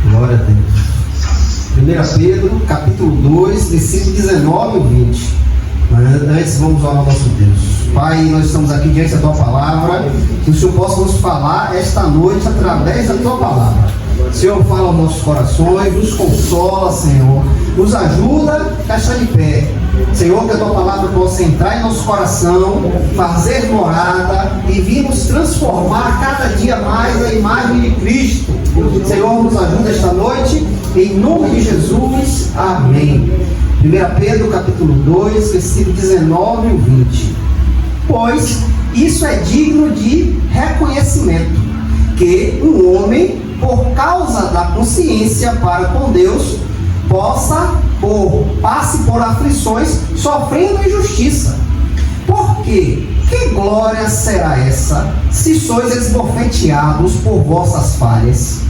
Glória a Deus. 1 Pedro, capítulo 2, versículo 19 e 20. Mas antes vamos orar ao nosso Deus. Pai, nós estamos aqui diante da Tua Palavra, que o Senhor possa nos falar esta noite através da Tua Palavra. Senhor, fala aos nossos corações, nos consola, Senhor, nos ajuda a estar de pé. Senhor, que a Tua Palavra possa entrar em nosso coração, fazer morada e vir nos transformar cada dia mais a imagem de Cristo. Senhor, nos ajuda esta noite, em nome de Jesus, amém. 1 Pedro capítulo 2, versículo 19 e 20. Pois isso é digno de reconhecimento, que um homem, por causa da consciência para com Deus, passe por aflições, sofrendo injustiça. Porque que glória será essa, se sois esbofeteados por vossas falhas,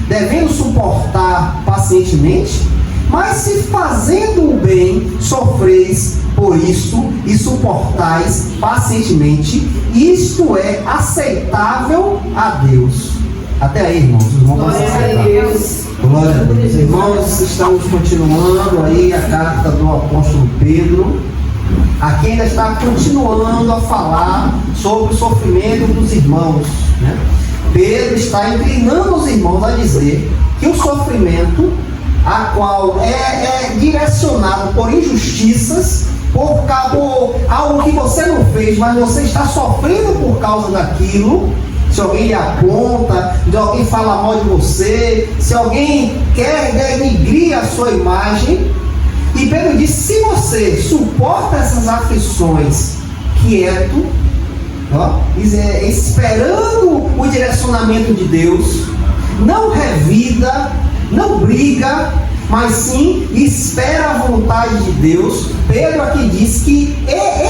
devendo suportar pacientemente? Mas se fazendo o bem sofreis por isto e suportais pacientemente, isto é aceitável a Deus. Até aí, irmãos. Glória a Deus. Glória a Deus. Irmãos, estamos continuando aí a carta do apóstolo Pedro. Aqui ainda está continuando a falar sobre o sofrimento dos irmãos, né? Pedro está inclinando os irmãos a dizer que o sofrimento, a qual é direcionado por injustiças, por algo que você não fez, mas você está sofrendo por causa daquilo. Se alguém lhe aponta, se alguém fala mal de você, se alguém quer denigrir a sua imagem. E Pedro diz: se você suporta essas aflições quieto, esperando o direcionamento de Deus, não revida, não briga, mas sim espera a vontade de Deus. Pedro aqui diz que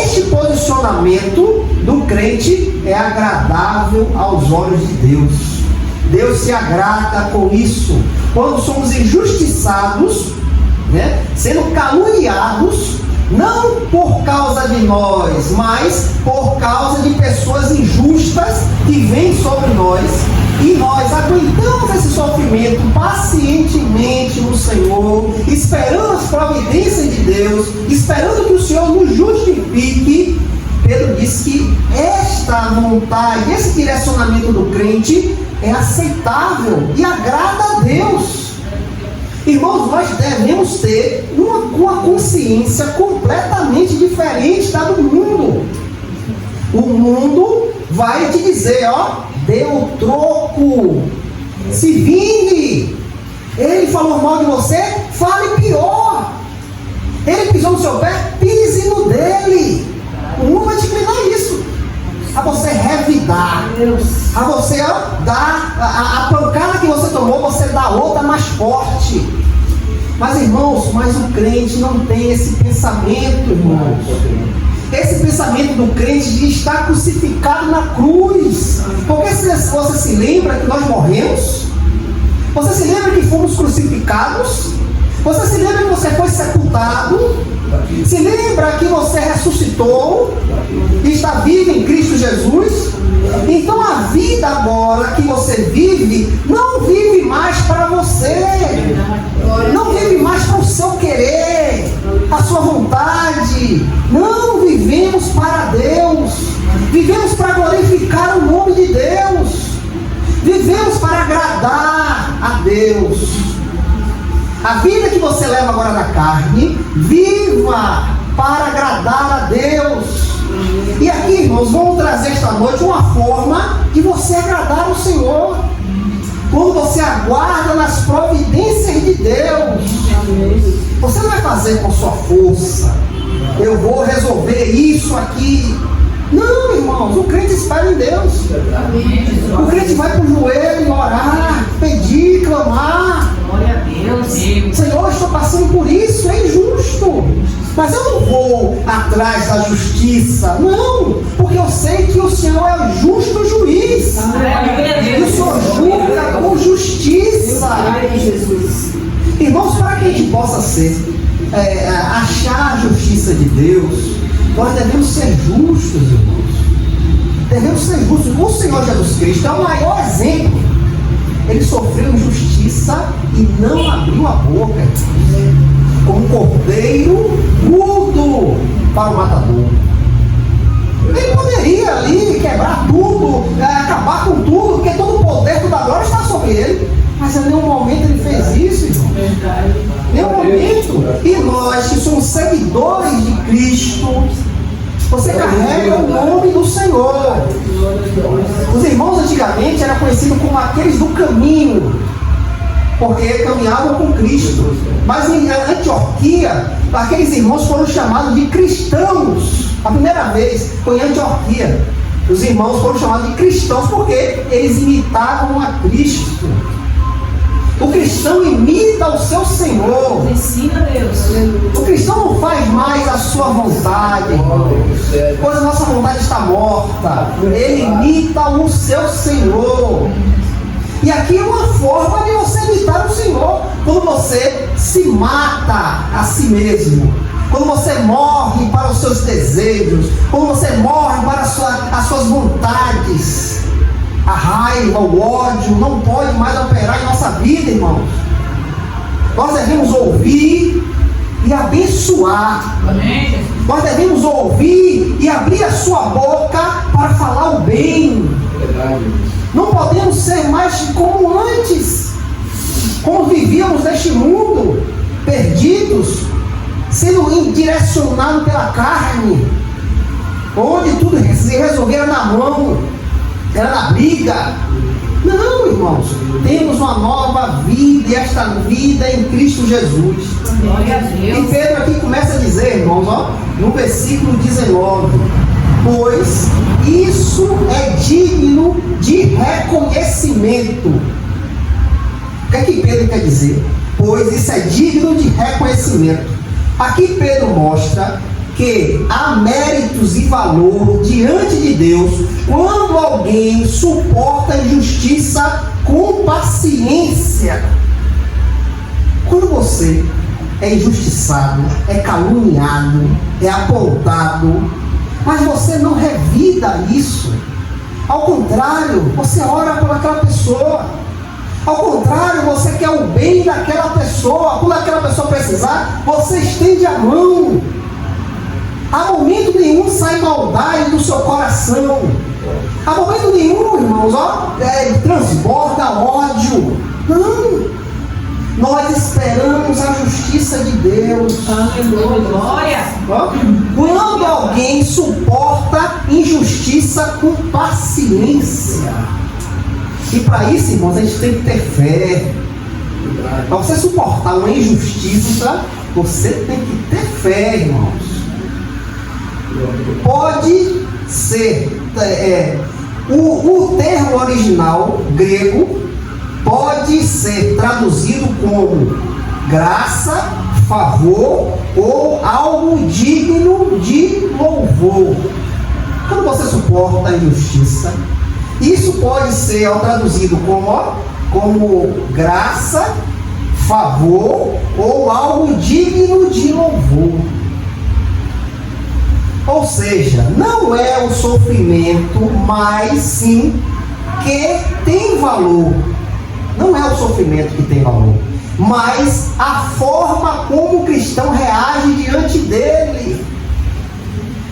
este posicionamento do crente é agradável aos olhos de Deus. Deus se agrada com isso. Quando somos injustiçados, né, sendo caluniados, não por causa de nós, mas por causa de pessoas injustas que vêm sobre nós, e nós aguentamos esse sofrimento pacientemente no Senhor, esperando as providências de Deus, esperando que o Senhor nos justifique. Pedro diz que esta vontade, esse direcionamento do crente é aceitável e agrada a Deus. Irmãos, nós devemos ter uma consciência completamente diferente da do mundo. O mundo vai te dizer, dê o troco, se vingue. Ele falou mal de você, fale pior. Ele pisou no seu pé, pise no dele. O mundo vai te inclinar isso, a você revidar, a você dar a pancada que você tomou, você dá outra mais forte. Mas irmãos, o crente não tem esse pensamento, irmãos. Esse pensamento do crente de estar crucificado na cruz. Porque você se lembra que nós morremos? Você se lembra que fomos crucificados? Você se lembra que você foi sepultado? Se lembra que você ressuscitou e está vivo em Cristo Jesus? Então a vida agora que você vive, não vive mais para você, não vive mais para o seu querer, a sua vontade. Não vivemos para Deus, vivemos para glorificar o nome de Deus, vivemos para agradar a Deus. A vida que você leva agora na carne, viva para agradar a Deus. E aqui, irmãos, vamos trazer esta noite uma forma de você agradar o Senhor. Quando você aguarda nas providências de Deus, você não vai fazer com sua força. Eu vou resolver isso aqui. Não, irmãos, o crente espera em Deus. O crente vai para o joelho orar, pedir, clamar. Glória a Deus. Senhor, eu estou passando por isso, é injusto. Mas eu não vou atrás da justiça. Não, porque eu sei que o Senhor é o justo juiz. E o Senhor julga com justiça. Irmãos, para que a gente possa achar a justiça de Deus, nós devemos ser justos, irmãos. Devemos ser justos. O Senhor Jesus Cristo é o maior exemplo. ele sofreu injustiça e não abriu a boca, como um cordeiro mudo para o matador. Ele poderia ali quebrar tudo, acabar com tudo, porque todo o poder, toda a glória está sobre ele. Mas em nenhum momento ele fez isso, irmão. Em nenhum momento. E nós que somos seguidores de Cristo, você carrega o nome do Senhor. Os irmãos antigamente eram conhecidos como aqueles do caminho, porque caminhavam com Cristo. Mas em Antioquia, aqueles irmãos foram chamados de cristãos. A primeira vez foi em Antioquia. Os irmãos foram chamados de cristãos porque eles imitavam a Cristo. O cristão imita o seu Senhor. Ensina Deus. O cristão não faz mais a sua vontade, pois a nossa vontade está morta. Ele imita o seu Senhor. E aqui é uma forma de você imitar o Senhor. Quando você se mata a si mesmo, quando você morre para os seus desejos, quando você morre para as suas vontades, a raiva, o ódio não pode mais operar em nossa vida, irmãos. Nós devemos ouvir e abençoar. Amém. Nós devemos ouvir e abrir a sua boca para falar o bem. Não podemos ser mais como antes, como vivíamos neste mundo, perdidos, sendo direcionados pela carne, onde tudo se resolvia na mão, era na briga. Não, irmãos, temos uma nova vida, e esta vida em Cristo Jesus. Glória a Deus. E Pedro aqui começa a dizer, irmãos, no versículo 19: pois isso é digno de reconhecimento. O que é que Pedro quer dizer? Pois isso é digno de reconhecimento. Aqui Pedro mostra que há méritos e valor diante de Deus quando alguém suporta a injustiça com paciência. Quando você é injustiçado, é caluniado, é apontado, mas você não revida isso. Ao contrário, você ora por aquela pessoa. Ao contrário, você quer o bem daquela pessoa. Quando aquela pessoa precisar, você estende a mão. A momento nenhum sai maldade do seu coração. A momento nenhum, irmãos, transborda ódio. Não. Nós esperamos a justiça de Deus. Glória. Quando alguém suporta injustiça com paciência. E para isso, irmãos, a gente tem que ter fé. Para você suportar uma injustiça, você tem que ter fé, irmãos. Pode ser o termo original grego pode ser traduzido como graça, favor ou algo digno de louvor. Quando você suporta a injustiça, isso pode ser traduzido como graça, favor ou algo digno de louvor. Ou seja, não é o sofrimento, mas sim que tem valor. Não é o sofrimento que tem valor, mas a forma como o cristão reage diante dele.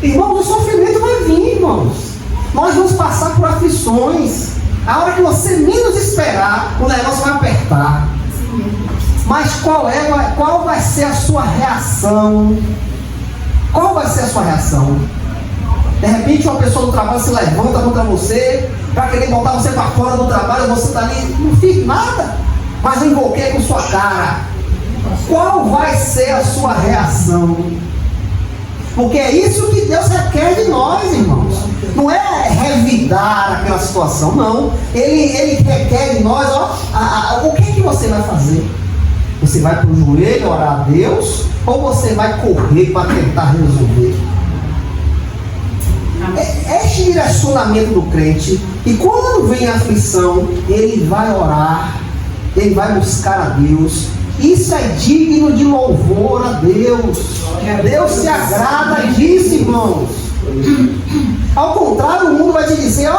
Irmãos, o sofrimento vai vir, irmãos. Nós vamos passar por aflições. A hora que você menos esperar, o negócio vai apertar. Mas qual vai ser a sua reação? Qual vai ser a sua reação? De repente uma pessoa do trabalho se levanta contra você para querer botar você para fora do trabalho, você está ali, não fiz nada, mas eu invoquei com sua cara. Qual vai ser a sua reação? Porque é isso que Deus requer de nós, irmãos. Não é revidar aquela situação, não. Ele requer de nós, o que você vai fazer? Você vai para o joelho orar a Deus ou você vai correr para tentar resolver? Este direcionamento do crente, e quando vem a aflição, ele vai orar, ele vai buscar a Deus. Isso é digno de louvor a Deus. Deus se agrada disso, irmãos. Ao contrário, o mundo vai te dizer,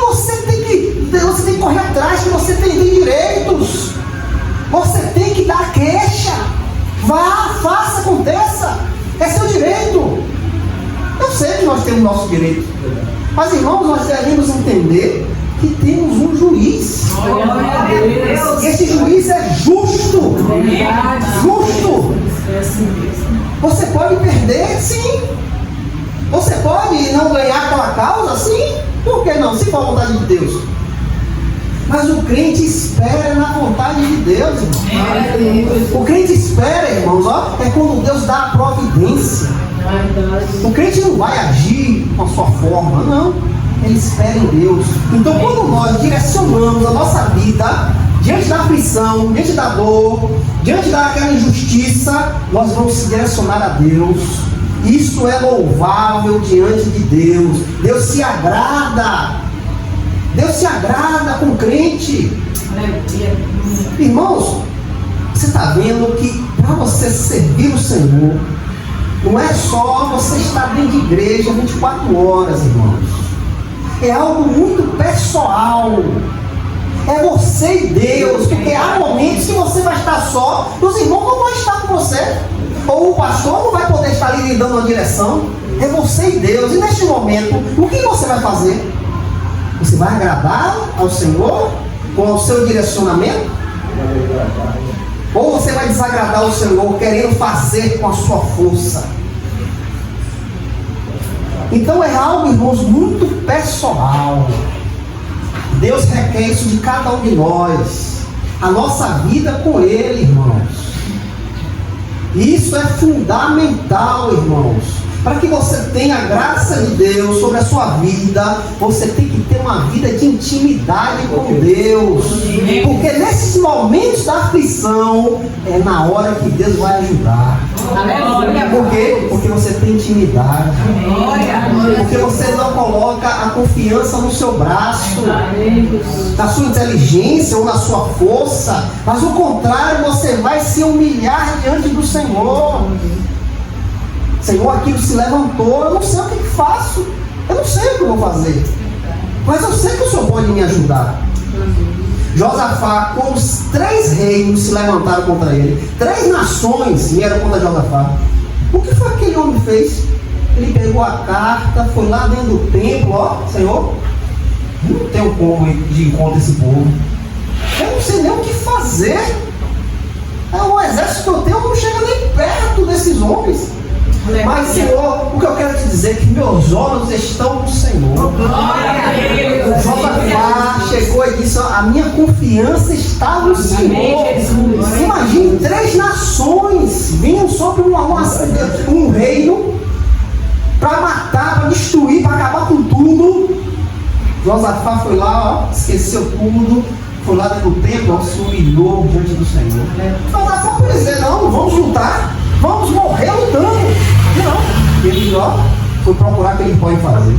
você tem que correr atrás, que você você tem direitos. Você tem que dar queixa. Vá, faça, aconteça. É seu direito. Eu sei que nós temos nosso direito. Mas, irmãos, nós devemos entender que temos um juiz. Esse juiz é justo. Justo. Você pode perder, sim. Você pode não ganhar aquela causa, sim. Por que não? Se for a vontade de Deus. Mas o crente espera na vontade de Deus, irmãos. O crente espera, irmãos, é quando Deus dá a providência. O crente não vai agir com a sua forma, não. Ele espera em Deus. Então, quando nós direcionamos a nossa vida diante da aflição, diante da dor, diante daquela injustiça, nós vamos se direcionar a Deus. Isso é louvável diante de Deus. Deus se agrada. Deus se agrada com o crente. Irmãos, você está vendo que para você servir o Senhor, não é só você estar dentro de igreja 24 horas, irmãos. É algo muito pessoal. É você e Deus, porque há momentos que você vai estar só, os irmãos não vão estar com você, ou o pastor não vai poder estar ali lhe dando uma direção. É você e Deus. E neste momento, o que você vai fazer? Você vai agradar ao Senhor com o seu direcionamento? Ou você vai desagradar o Senhor querendo fazer com a sua força? Então é algo, irmãos, muito pessoal. Deus requer isso de cada um de nós. A nossa vida com Ele, irmãos. Isso é fundamental, irmãos. Para que você tenha a graça de Deus sobre a sua vida, você tem que ter uma vida de intimidade com Deus. Porque nesses momentos da aflição, é na hora que Deus vai ajudar. Por quê? Porque você tem intimidade. Porque você não coloca a confiança no seu braço, na sua inteligência ou na sua força, mas o contrário, você vai se humilhar diante do Senhor. Senhor, aquilo se levantou, eu não sei o que faço, eu não sei o que eu vou fazer, mas eu sei que o Senhor pode me ajudar. Josafá, quando os 3 reinos se levantaram contra ele, 3 nações vieram contra Josafá, o que foi que aquele homem fez? Ele pegou a carta, foi lá dentro do templo, Senhor, não tenho como ir de encontro esse povo, eu não sei nem o que fazer, o exército que eu tenho não chega nem perto desses homens. Mas, Senhor, o que eu quero te dizer é que meus olhos estão no Senhor. Josafá chegou e disse: a minha confiança está no Senhor. Imagine, 3 nações vinham sobre um reino para matar, para destruir, para acabar com tudo. Josafá foi lá, esqueceu tudo, foi lá dentro do templo, se humilhou diante do Senhor. Josafá pode dizer: não, vamos lutar, vamos morrer lutando. Não, ele foi procurar o que ele pode fazer.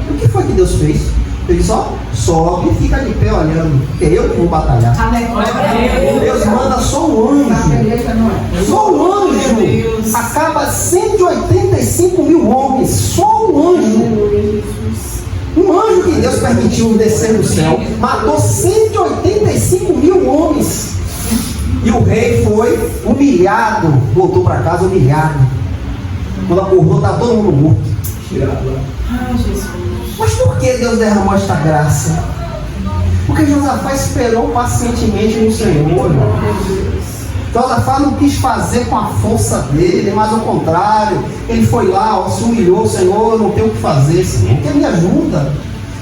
O que foi que Deus fez? Ele só sobe e fica de pé olhando, porque eu que vou batalhar. Deus manda só um anjo. Só um anjo acaba 185 mil homens. Só um anjo. Um anjo que Deus permitiu descer do céu matou 185 mil homens. E o rei foi humilhado, voltou para casa humilhado. Quando acordou, está todo mundo morto. Mas por que Deus derramou esta graça? Porque Josafá esperou pacientemente no Senhor, irmão. Josafá não quis fazer com a força dele, mas ao contrário, ele foi lá, se humilhou: Senhor, eu não tenho o que fazer, Senhor, porque me ajuda.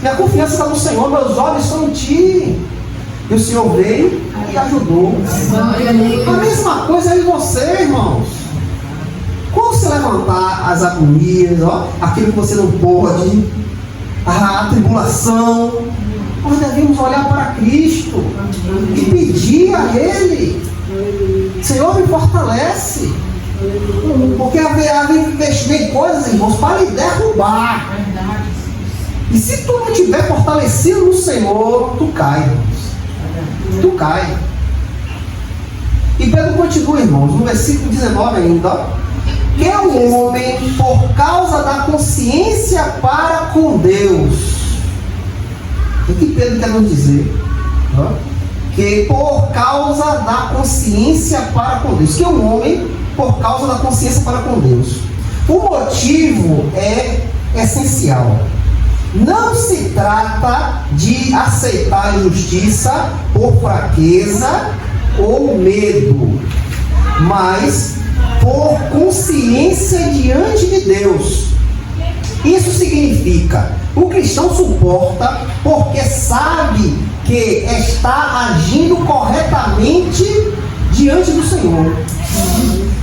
Minha confiança está no Senhor, meus olhos estão em Ti. E o Senhor veio e ajudou. A mesma coisa é em você, irmãos. Quando você levantar as agonias, aquilo que você não pode, a tribulação, nós devemos olhar para Cristo e pedir a Ele: Senhor, me fortalece. Porque vem coisas, irmãos, para lhe derrubar. E se tu não estiver fortalecido no Senhor, tu cai, irmãos. Tu cai. E Pedro continua, irmãos, no versículo 19 ainda: que o homem, por causa da consciência para com Deus. O que Pedro quer nos dizer? Que por causa da consciência para com Deus. Que um homem, por causa da consciência para com Deus. O motivo é essencial. Não se trata de aceitar a injustiça por fraqueza ou medo, mas por consciência diante de Deus. Isso significa, o cristão suporta porque sabe que está agindo corretamente diante do Senhor.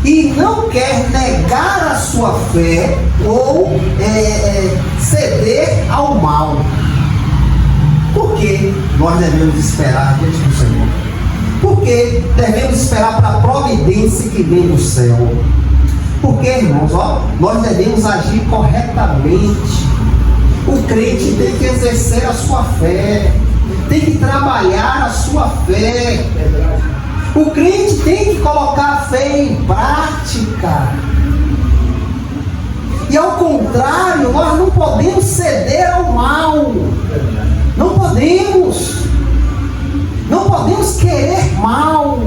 E não quer negar a sua fé ou ceder ao mal. Por que nós devemos esperar diante do Senhor? Porque devemos esperar para a providência que vem do céu. Porque, irmãos, nós devemos agir corretamente. O crente tem que exercer a sua fé, tem que trabalhar a sua fé. O crente tem que colocar a fé em prática. E ao contrário, nós não podemos ceder ao mal. Não podemos. Não podemos querer mal.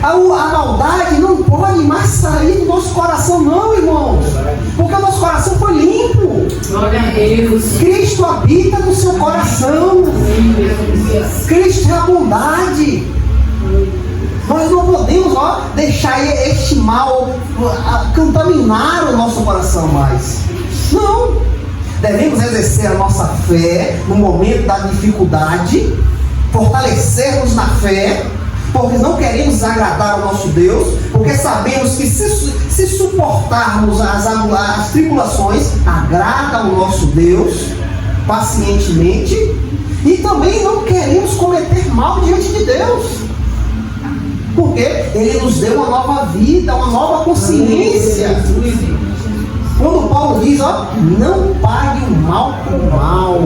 A maldade não pode mais sair do nosso coração, não, irmãos. Porque o nosso coração foi limpo. Glória a Deus. Cristo habita no seu coração. Cristo é a bondade. Nós não podemos deixar este mal contaminar o nosso coração mais. Não. Devemos exercer a nossa fé no momento da dificuldade, fortalecermos na fé, porque não queremos agradar ao nosso Deus, porque sabemos que se suportarmos as tribulações, agrada ao nosso Deus pacientemente, e também não queremos cometer mal diante de Deus, porque Ele nos deu uma nova vida, uma nova consciência. Quando Paulo diz, não pague o mal com mal.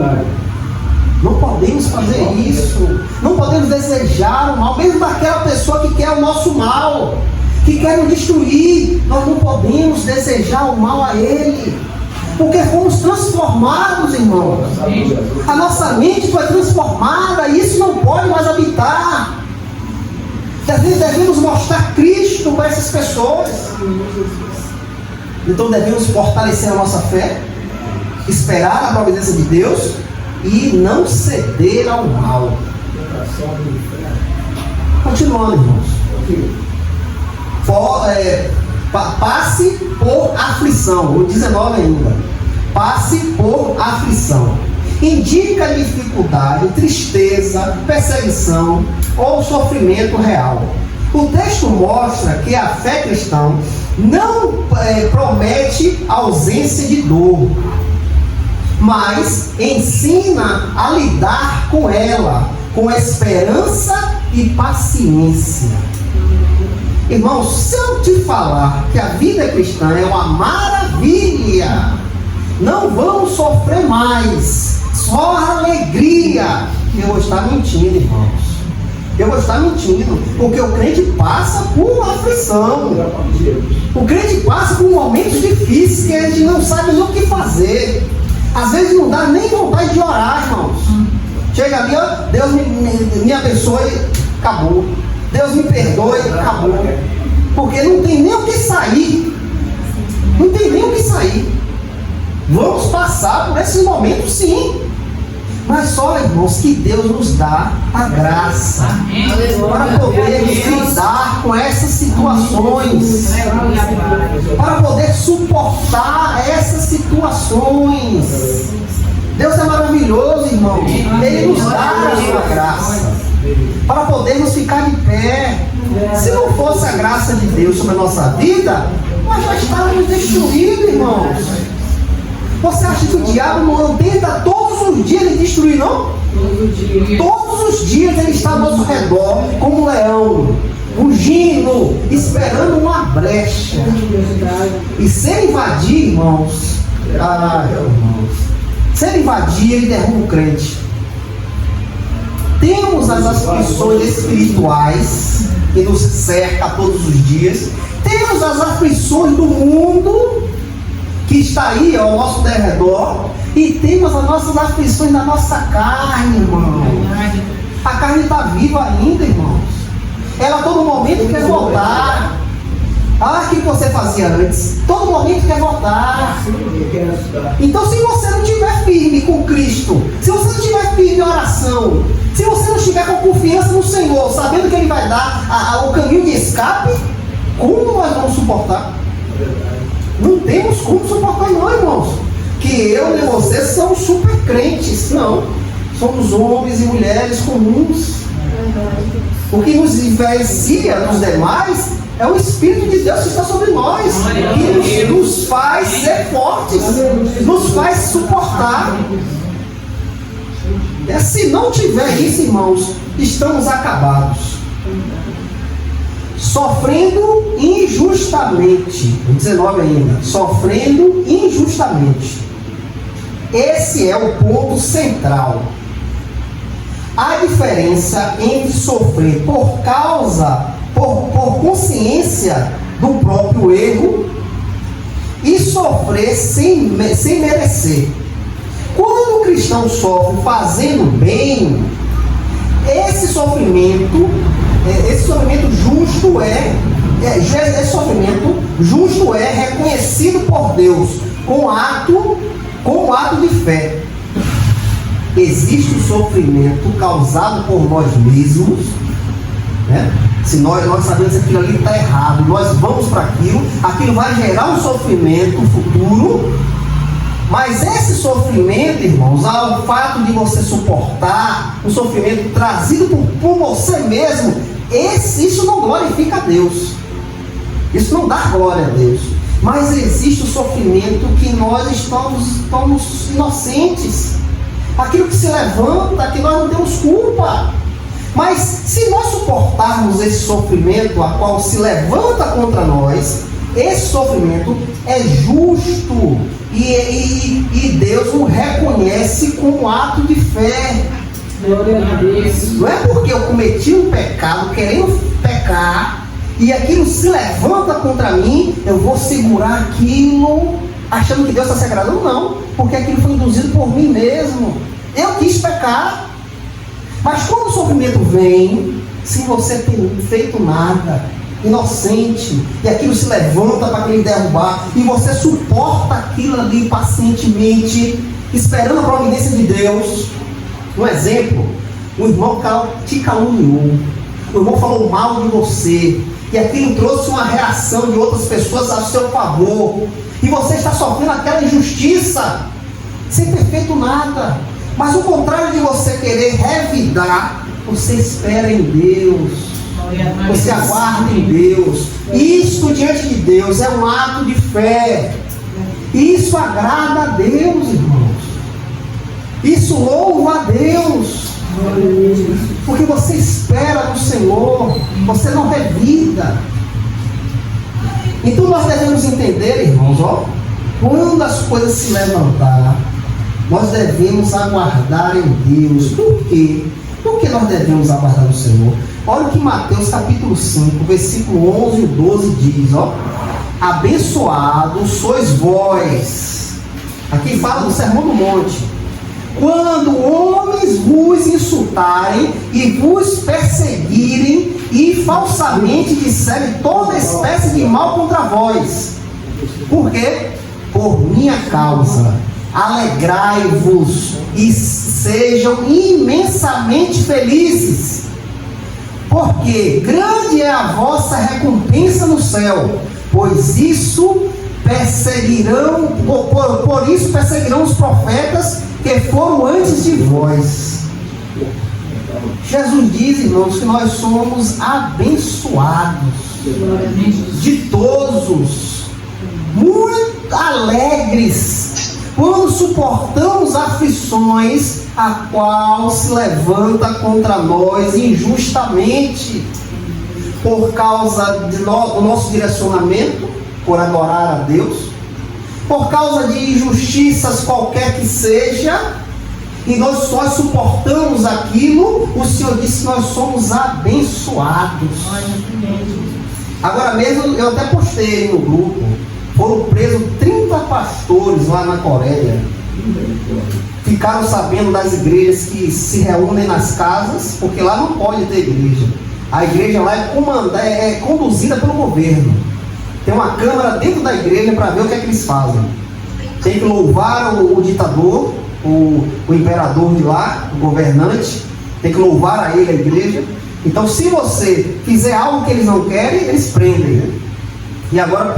Não podemos fazer isso. Não podemos desejar o mal, mesmo daquela pessoa que quer o nosso mal, que quer nos destruir. Nós não podemos desejar o mal a ele, porque fomos transformados, irmãos. A nossa mente foi transformada e isso não pode mais habitar. Devemos mostrar Cristo para essas pessoas. Então devemos fortalecer a nossa fé, esperar a providência de Deus e não ceder ao mal. Continuando, irmãos. Passe por aflição. O 19 ainda. Passe por aflição. Indica dificuldade, tristeza, perseguição ou sofrimento real. O texto mostra que a fé cristã não promete ausência de dor, mas ensina a lidar com ela, com esperança e paciência. Irmãos, se eu te falar que a vida cristã é uma maravilha, não vamos sofrer mais, só alegria, eu vou estar mentindo, irmãos. Eu vou estar mentindo, porque o crente passa por aflição. O crente passa por momentos difíceis que a gente não sabe nem o que fazer. Às vezes não dá nem vontade de orar, irmãos. Chega ali, Deus me abençoe, acabou. Deus me perdoe, acabou. Porque não tem nem o que sair. Não tem nem o que sair. Vamos passar por esses momentos, sim. Mas só, irmãos, que Deus nos dá a graça para poder lidar com essas situações, para poder suportar essas situações. Deus é maravilhoso, irmãos. Ele nos dá a sua graça para podermos ficar de pé. Se não fosse a graça de Deus sobre a nossa vida, nós já estávamos destruídos, irmãos. Você acha que o diabo não tenta todos os dias ele destruir, não? Todos os dias ele está ao nosso redor, como um leão, rugindo, esperando uma brecha. E se ele invadir, irmãos, se ele invadir, ele derruba o crente. Temos as aflições espirituais que nos cercam todos os dias. Temos as aflições do mundo que está aí ao nosso derredor, e temos as nossas aflições da nossa carne, irmão. A carne carne está viva ainda, irmãos. Ela a todo momento quer voltar. Ah, o que você fazia antes? Todo momento quer voltar. Então, se você não estiver firme com Cristo, se você não estiver firme em oração, se você não estiver com confiança no Senhor, sabendo que Ele vai dar o caminho de escape, como nós vamos suportar? Não temos como suportar, não, irmãos. Que eu e você somos super crentes. Não. Somos homens e mulheres comuns. O que nos diferencia dos demais é o Espírito de Deus que está sobre nós, que nos faz ser fortes, nos faz suportar. Se não tiver isso, irmãos, estamos acabados. Sofrendo injustamente, 19 ainda, sofrendo injustamente. Esse é o ponto central. A diferença entre sofrer por consciência do próprio erro e sofrer sem merecer. Quando o cristão sofre fazendo bem, esse sofrimento justo é reconhecido por Deus com ato de fé. Existe o sofrimento causado por nós mesmos, né? Se nós sabemos que aquilo ali está errado, nós vamos para aquilo vai gerar um sofrimento futuro. Mas esse sofrimento, irmãos, ao fato de você suportar o sofrimento trazido por você mesmo, isso não glorifica a Deus. Isso não dá glória a Deus. Mas existe o sofrimento que nós estamos inocentes. Aquilo que se levanta, que nós não temos culpa. Mas se nós suportarmos esse sofrimento a qual se levanta contra nós, esse sofrimento é justo e Deus o reconhece como um ato de fé. Não é porque eu cometi um pecado, querendo pecar, e aquilo se levanta contra mim, eu vou segurar aquilo achando que Deus está se agradando. Não, porque aquilo foi induzido por mim mesmo. Eu quis pecar. Mas quando o sofrimento vem, sem você ter feito nada, inocente, e aquilo se levanta para aquele derrubar, e você suporta aquilo ali pacientemente, esperando a providência de Deus. Um exemplo: o irmão te caluniou, o irmão falou mal de você, e aquilo trouxe uma reação de outras pessoas a seu favor, e você está sofrendo aquela injustiça sem ter feito nada. Mas o contrário de você querer revidar, você espera em Deus, você aguarda em Deus. Isto diante de Deus é um ato de fé. Isso agrada a Deus, irmãos. Isso louva a Deus, porque você espera no Senhor, você não revida. Então nós devemos entender, irmãos, quando as coisas se levantar, nós devemos aguardar em Deus. Por quê? Por que nós devemos aguardar no Senhor? Olha o que Mateus capítulo 5, versículo 11 e 12 diz, abençoados sois vós. Aqui fala do Sermão do Monte. Quando homens vos insultarem e vos perseguirem e falsamente disserem toda espécie de mal contra vós. Por quê? Por minha causa. Alegrai-vos e sejam imensamente felizes, porque grande é a vossa recompensa no céu, pois isso perseguirão, por isso perseguirão os profetas que foram antes de vós. Jesus diz, irmãos, que nós somos abençoados, ditosos, muito alegres, quando suportamos aflições a qual se levanta contra nós injustamente, por causa do nosso direcionamento, por adorar a Deus, por causa de injustiças qualquer que seja, e nós só suportamos aquilo. O Senhor disse que nós somos abençoados. Agora mesmo, eu até postei no grupo, foram presos 30 pastores lá na Coreia. ficaram sabendo das igrejas que se reúnem nas casas, porque lá não pode ter igreja. A igreja lá é conduzida pelo governo. Tem uma câmara dentro da igreja para ver o que é que eles fazem. Tem que louvar o ditador, o imperador de lá, o governante. Tem que louvar a ele, a igreja. Então, se você fizer algo que eles não querem, eles prendem, né? E agora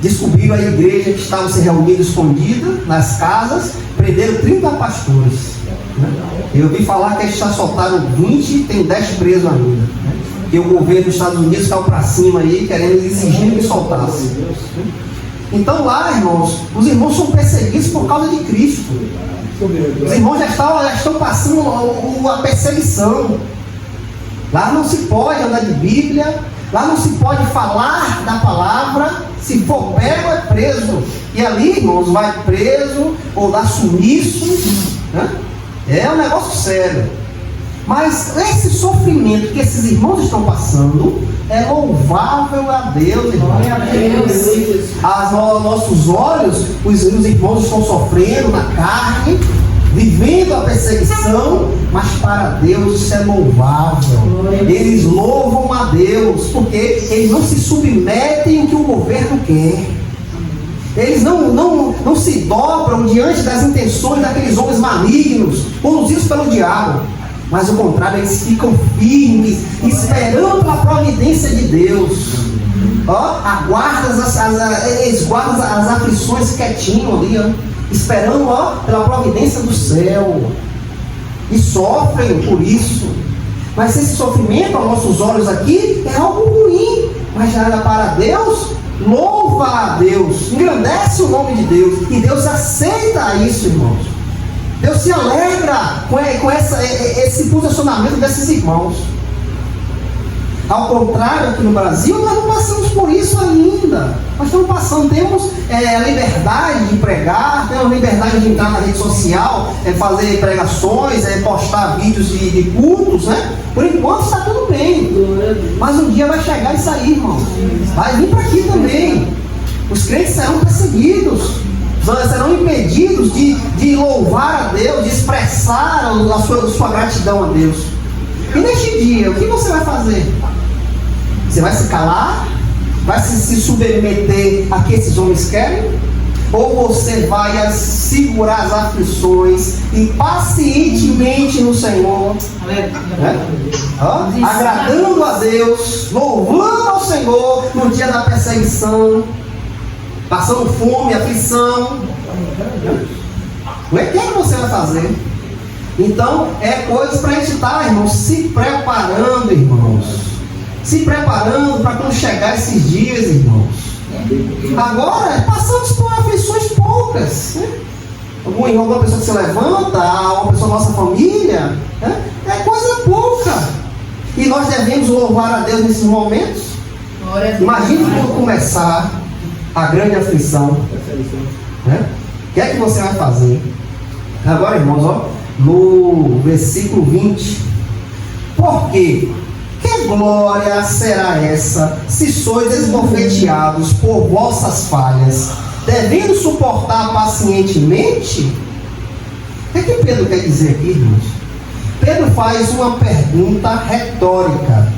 descobriram a igreja que estava se reunindo escondida nas casas, prenderam 30 pastores, né? Eu ouvi falar que eles já soltaram 20 e tem 10 presos ainda, né? E o governo dos Estados Unidos caiu para cima aí, querendo exigir que soltasse. Então lá, irmãos, os irmãos são perseguidos por causa de Cristo. Os irmãos já estão passando a perseguição. Lá não se pode andar de Bíblia, lá não se pode falar da palavra. Se for pego, é preso. E ali, irmãos, vai preso ou dá sumiço, né? É um negócio sério. Mas esse sofrimento que esses irmãos estão passando é louvável a Deus, irmãos. Glória a Deus. Aos nossos olhos, os irmãos estão sofrendo na carne, vivendo a perseguição, mas para Deus isso é louvável. Eles louvam a Deus, porque eles não se submetem ao que o governo quer. Eles não se dobram diante das intenções daqueles homens malignos, conduzidos pelo diabo. Mas ao contrário, eles ficam firmes, esperando a providência de Deus. Eles guardam as aflições quietinho ali, esperando pela providência do céu. E sofrem por isso. Mas esse sofrimento aos nossos olhos aqui é algo ruim. Mas já era para Deus, louva a Deus, engrandece o nome de Deus. E Deus aceita isso, irmãos. Deus se alegra com esse posicionamento desses irmãos. Ao contrário, aqui no Brasil, nós não passamos por isso ainda. Nós estamos passando, temos a liberdade de pregar, temos a liberdade de entrar na rede social, fazer pregações, postar vídeos de cultos, né? Por enquanto está tudo bem. Mas um dia vai chegar isso aí, irmãos. Vai vir para aqui também. Os crentes serão perseguidos. Serão impedidos de louvar a Deus, de expressar a sua gratidão a Deus. E neste dia, o que você vai fazer? Você vai se calar? Vai se submeter a que esses homens querem? Ou você vai segurar as aflições e pacientemente no Senhor, agradando a Deus, louvando ao Senhor no dia da perseguição, passando fome, aflição? O que é que você vai fazer? Então, é coisa para a gente estar, irmãos, se preparando, irmãos. Se preparando para quando chegar esses dias, irmãos. Agora, passamos por aflições poucas, né? Alguma pessoa que se levanta, uma pessoa da nossa família, né? É coisa pouca. E nós devemos louvar a Deus nesses momentos. Imagine quando começar a grande aflição, né? O que é que você vai fazer? Agora, irmãos, no versículo 20: porque que glória será essa, se sois esbofeteados por vossas falhas, devendo suportar pacientemente? O que é que Pedro quer dizer aqui, irmãos? Pedro faz uma pergunta retórica.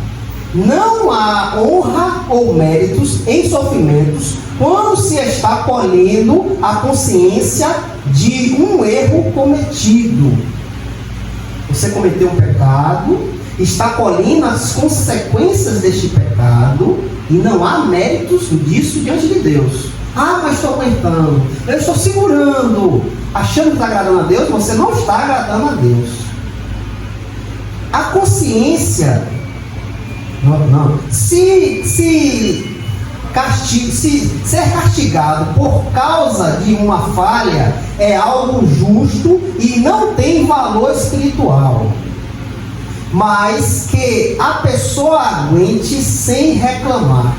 Não há honra ou méritos em sofrimentos quando se está colhendo a consciência de um erro cometido. Você cometeu um pecado, está colhendo as consequências deste pecado, e não há méritos disso diante de Deus. Mas estou aguentando, eu estou segurando, achando que está agradando a Deus. Você não está agradando a Deus. A consciência, ser castigado por causa de uma falha é algo justo e não tem valor espiritual, mas que a pessoa aguente sem reclamar.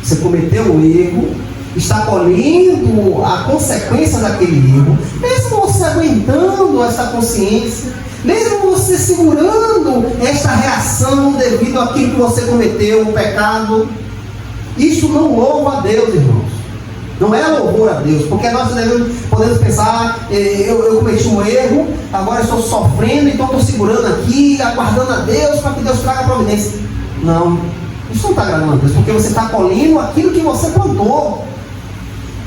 Você cometeu um erro, está colhendo a consequência daquele erro, mesmo você aguentando essa consciência, mesmo você segurando esta reação devido àquilo que você cometeu, o pecado, isso não louva a Deus, irmãos. Não é louvor a Deus, porque nós podemos pensar, eu cometi um erro, agora estou sofrendo, então estou segurando aqui, aguardando a Deus para que Deus traga a providência. Não, isso não está agradando a Deus, porque você está colhendo aquilo que você plantou.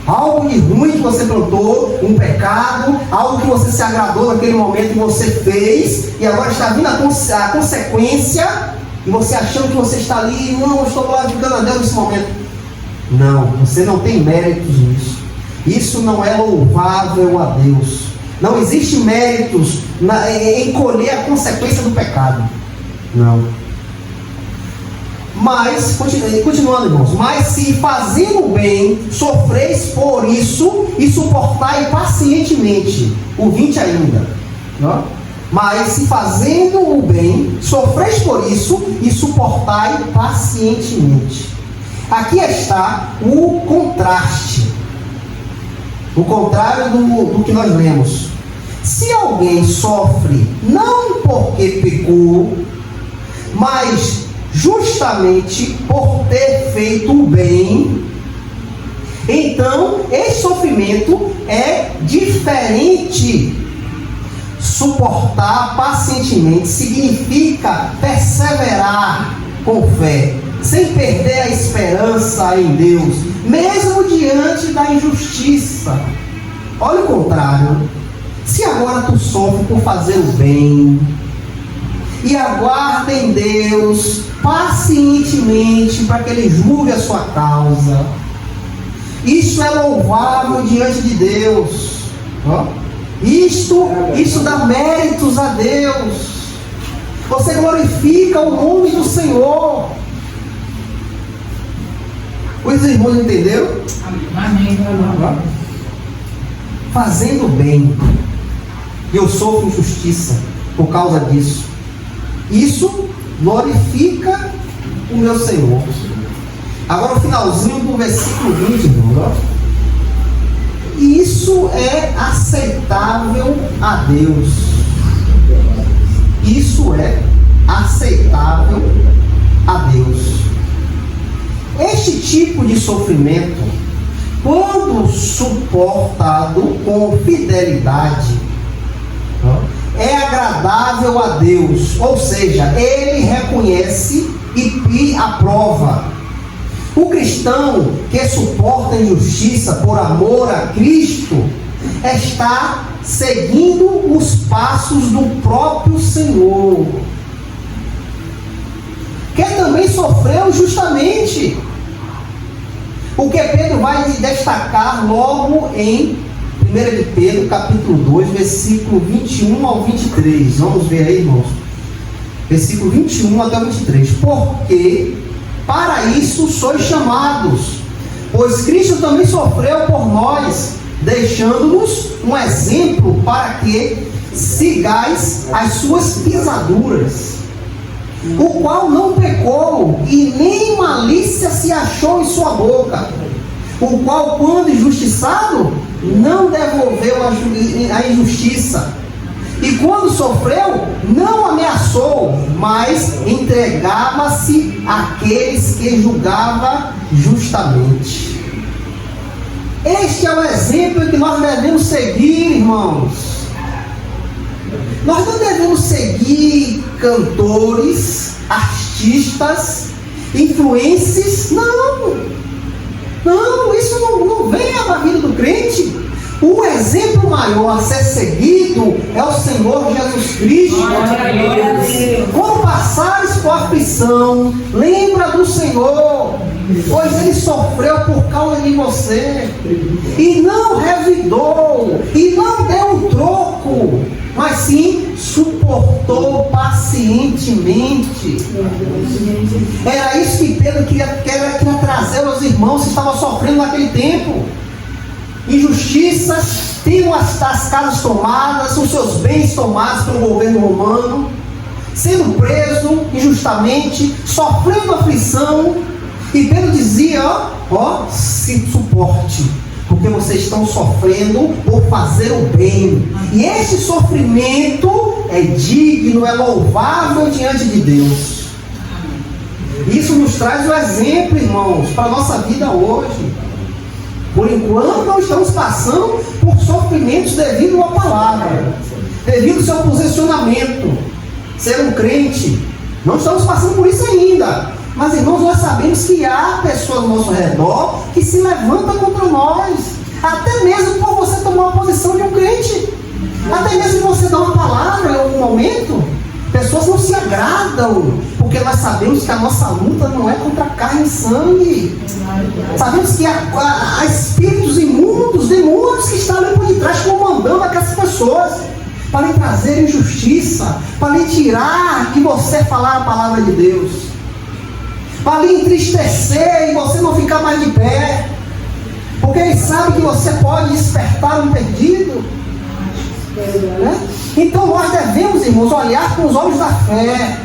Algo de ruim que você plantou, um pecado, algo que você se agradou naquele momento e você fez, e agora está vindo a consequência, e você achando que você está ali, não, eu estou glorificando a Deus nesse momento. Não, você não tem méritos nisso. Isso não é louvável a Deus. Não existe méritos em colher a consequência do pecado. Não. Mas, continuando, irmãos, mas se fazendo o bem, sofreis por isso e suportai pacientemente. O 20 ainda. Não? Mas se fazendo o bem, sofreis por isso e suportai pacientemente. Aqui está o contraste. O contrário do que nós lemos. Se alguém sofre não porque pecou, mas justamente por ter feito o bem, então esse sofrimento é diferente. Suportar pacientemente significa perseverar com fé, sem perder a esperança em Deus, mesmo diante da injustiça. Olha o contrário. Se agora tu sofre por fazer o bem, e aguarda em Deus pacientemente para que Ele julgue a sua causa, isso é louvável diante de Deus. Isso dá méritos a Deus. Você glorifica o nome do Senhor. Os irmãos entenderam? Amém. Fazendo bem, eu sofro injustiça por causa disso. Isso glorifica o meu Senhor. Agora o finalzinho do versículo 20, irmão. Isso é aceitável a Deus. Isso é aceitável a Deus. Este tipo de sofrimento, quando suportado com fidelidade, é agradável a Deus, ou seja, Ele reconhece e aprova. O cristão que suporta a injustiça por amor a Cristo está seguindo os passos do próprio Senhor, que também sofreu justamente. O que Pedro vai destacar logo em 1 de Pedro, capítulo 2, versículo 21 ao 23. Vamos ver aí, irmãos. Versículo 21 até o 23. Porque para isso sois chamados, pois Cristo também sofreu por nós, deixando-nos um exemplo para que sigais as suas pisaduras, o qual não pecou e nem malícia se achou em sua boca, o qual, quando injustiçado, não devolveu a injustiça, e quando sofreu, não ameaçou, mas entregava-se àqueles que julgava justamente. Este é o exemplo que nós devemos seguir, irmãos. Nós não devemos seguir cantores, artistas, influencers. Não, isso não vem à vida do crente. O exemplo maior a ser seguido é o Senhor Jesus Cristo. Quando passares por aflição, lembra do Senhor, pois Ele sofreu por causa de você, e não revidou, e não deu um troco, mas sim suportou pacientemente. Era isso que Pedro queria trazer aos irmãos que estavam sofrendo naquele tempo. Injustiça, tinham as casas tomadas, os seus bens tomados pelo governo romano, sendo preso injustamente, sofrendo aflição, e Pedro dizia, se suporte, porque vocês estão sofrendo por fazer o bem, e esse sofrimento é digno, é louvável diante de Deus. Isso nos traz o exemplo, irmãos, para a nossa vida hoje. Por enquanto não estamos passando por sofrimentos devido à palavra, devido ao seu posicionamento, ser um crente. Não estamos passando por isso ainda. Mas, irmãos, nós sabemos que há pessoas ao nosso redor que se levantam contra nós, até mesmo por você tomar a posição de um crente, até mesmo por você dar uma palavra em algum momento. Pessoas não se agradam, porque nós sabemos que a nossa luta não é contra carne e sangue. Sabemos que há espíritos imundos, demônios que estão ali por detrás comandando aquelas pessoas, para lhe trazer injustiça, para lhe tirar de você falar a palavra de Deus, para lhe entristecer e você não ficar mais de pé, porque ele sabe que você pode despertar um perdido. Então nós devemos, irmãos, olhar com os olhos da fé,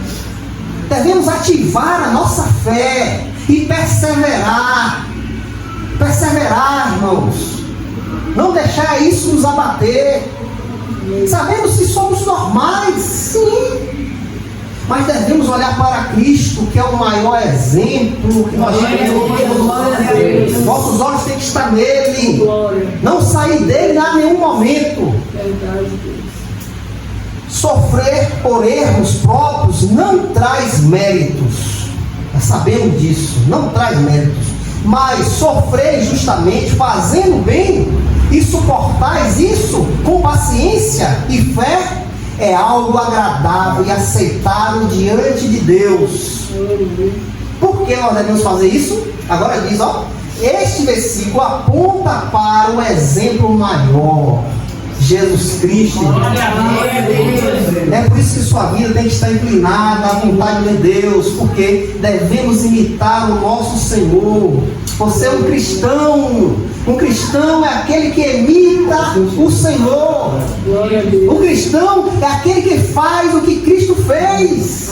devemos ativar a nossa fé e perseverar, irmãos, não deixar isso nos abater. Sabemos que somos normais, sim, mas devemos olhar para Cristo, que é o maior exemplo que nós temos. Nossos olhos têm que estar nele, não sair dele a nenhum momento. Sofrer por erros próprios não traz méritos, nós sabemos disso, não traz méritos, mas sofrer justamente fazendo bem e suportais isso com paciência e fé é algo agradável e aceitável diante de Deus. Por que nós devemos fazer isso? Agora diz, este versículo aponta para um exemplo maior, Jesus Cristo. É por isso que sua vida tem que estar inclinada à vontade de Deus, porque devemos imitar o nosso Senhor. Você é um cristão. Um cristão é aquele que imita o Senhor. O cristão é aquele que faz o que Cristo fez.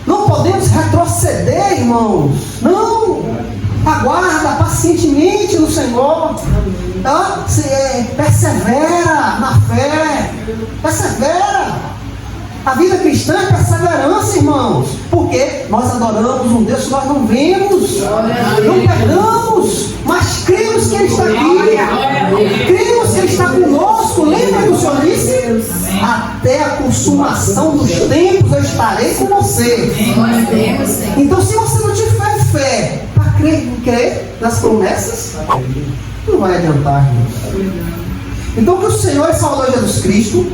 Não podemos retroceder, irmãos. Não. Aguarda pacientemente no Senhor. Persevera na fé. Persevera. A vida cristã é perseverança, irmãos. Porque nós adoramos um Deus que nós não vemos, não pegamos, mas cremos que Ele está aqui. Cremos que Ele está conosco. Lembra que o Senhor disse? Até a consumação dos tempos eu estarei com você. Então, se você não tiver fé para crer nas promessas, não vai adiantar, irmãos. Então, que o Senhor e Salvador Jesus Cristo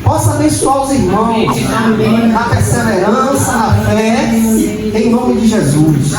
possa abençoar os irmãos na perseverança, na fé, em nome de Jesus.